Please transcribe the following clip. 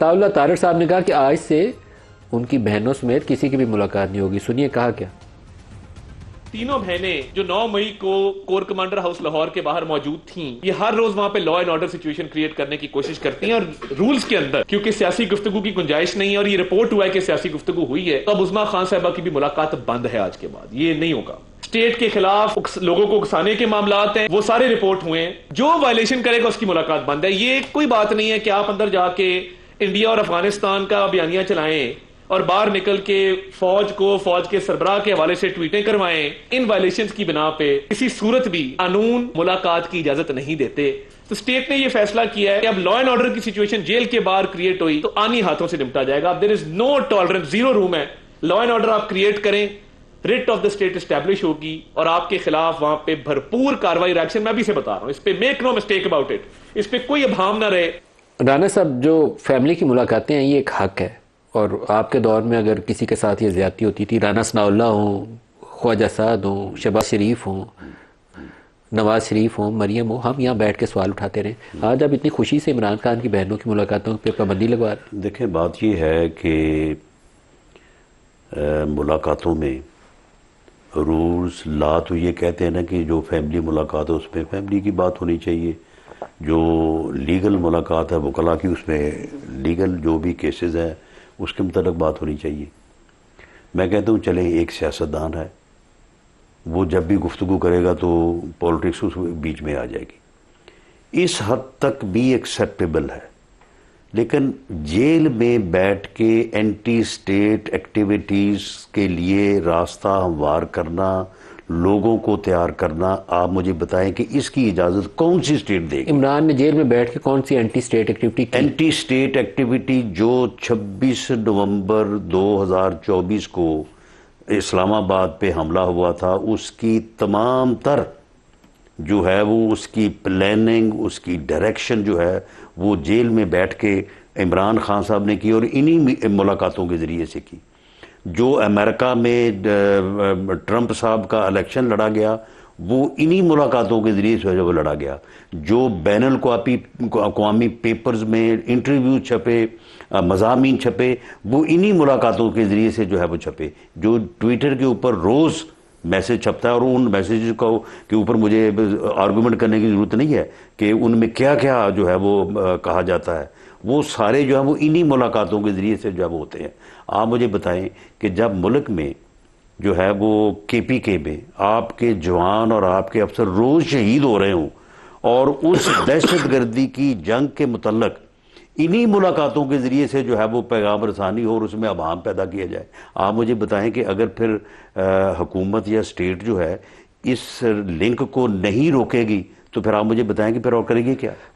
اللہ طارق صاحب نے کہا کہ آج سے ان کی بہنوں سمیت کسی کی بھی ملاقات نہیں ہوگی. سنیے کہا کیا. تینوں بہنیں جو 9 مئی کو کور کمانڈر ہاؤس لاہور کے باہر موجود تھیں، یہ ہر روز وہاں پہ law and order situation create کرنے کی کوشش کرتی ہیں، اور رولز کے اندر کیونکہ سیاسی گفتگو کی گنجائش نہیں ہے اور یہ رپورٹ ہوا ہے کہ سیاسی گفتگو ہوئی ہے، تو اب عظمیٰ خان صاحبہ کی بھی ملاقات بند ہے. آج کے بعد یہ نہیں ہوگا. اسٹیٹ کے خلاف لوگوں کو اکسانے کے معاملات ہیں، وہ سارے رپورٹ ہوئے ہیں. جو وائلیشن کرے گا اس کی ملاقات بند ہے. یہ کوئی بات نہیں ہے کہ آپ اندر جا کے انڈیا اور افغانستان کا بیانیہ چلائیں اور باہر نکل کے فوج کو فوج کے سربراہ کے حوالے سے ٹویٹیں کروائیں. ان وائلیشنز کی بنا پہ کسی صورت بھی قانون ملاقات کی اجازت نہیں دیتے. تو اسٹیٹ نے یہ فیصلہ کیا ہے کہ اب لا اینڈ آرڈر کی سچویشن جیل کے باہر کریٹ ہوئی تو آنی ہاتھوں سے نمٹا جائے گا. اب دیر از نو ٹالرنس، زیرو روم ہے. لا اینڈ آرڈر آپ کریٹ کریں، rate of the state establish ہوگی اور آپ کے خلاف وہاں پہ بھرپور کاروائی اور ایکشن. میں ابھی سے بتا رہا ہوں، اس پہ make no mistake about it, اس پہ کوئی ابہام نہ رہے. رانا صاحب، جو فیملی کی ملاقاتیں ہیں یہ ایک حق ہے، اور آپ کے دور میں اگر کسی کے ساتھ یہ زیادتی ہوتی تھی، رانا ثناء اللہ ہوں، خواجہ سعد ہوں، شہباز شریف ہوں، نواز شریف ہوں، مریم ہوں، ہم یہاں بیٹھ کے سوال اٹھاتے رہے. آج آپ اتنی خوشی سے عمران خان کی بہنوں کی ملاقاتوں پہ پابندی لگوا رہے ہیں. دیکھیں، بات یہ ہے کہ ملاقاتوں میں رولز لا تو یہ کہتے ہیں نا کہ جو فیملی ملاقات ہے اس میں فیملی کی بات ہونی چاہیے، جو لیگل ملاقات ہے وکلاء کی اس میں لیگل جو بھی کیسز ہیں اس کے متعلق بات ہونی چاہیے. میں کہتا ہوں چلیں، ایک سیاستدان ہے، وہ جب بھی گفتگو کرے گا تو پولیٹکس اس بیچ میں آ جائے گی. اس حد تک بھی ایکسیپٹیبل ہے، لیکن جیل میں بیٹھ کے اینٹی اسٹیٹ ایکٹیویٹیز کے لیے راستہ ہموار کرنا، لوگوں کو تیار کرنا، آپ مجھے بتائیں کہ اس کی اجازت کون سی اسٹیٹ دے گی؟ عمران نے جیل میں بیٹھ کے کون سی اینٹی اسٹیٹ ایکٹیویٹی کی؟ اینٹی اسٹیٹ ایکٹیویٹی جو 26 نومبر 2024 کو اسلام آباد پہ حملہ ہوا تھا، اس کی تمام تر جو ہے وہ اس کی پلاننگ، اس کی ڈائریکشن جو ہے وہ جیل میں بیٹھ کے عمران خان صاحب نے کی اور انہی ملاقاتوں کے ذریعے سے کی. جو امریکہ میں ٹرمپ صاحب کا الیکشن لڑا گیا وہ انہی ملاقاتوں کے ذریعے سے وہ لڑا گیا. جو بین الاقوامی پیپرز میں انٹرویو چھپے، مضامین چھپے، وہ انہی ملاقاتوں کے ذریعے سے جو ہے وہ چھپے. جو ٹویٹر کے اوپر روز میسیج چھپتا ہے، اور ان میسیجز کو کے اوپر مجھے آرگومنٹ کرنے کی ضرورت نہیں ہے کہ ان میں کیا کیا جو ہے وہ کہا جاتا ہے، وہ سارے جو ہے وہ انہی ملاقاتوں کے ذریعے سے جو ہے وہ ہوتے ہیں. آپ مجھے بتائیں کہ جب ملک میں جو ہے وہ KPK میں آپ کے جوان اور آپ کے افسر روز شہید ہو رہے ہوں، اور اس دہشت گردی کی جنگ کے متعلق انہی ملاقاتوں کے ذریعے سے جو ہے وہ پیغام رسانی ہو اور اس میں ابہام پیدا کیا جائے، آپ مجھے بتائیں کہ اگر پھر حکومت یا اسٹیٹ جو ہے اس لنک کو نہیں روکے گی تو پھر آپ مجھے بتائیں کہ پھر اور کرے گی کیا؟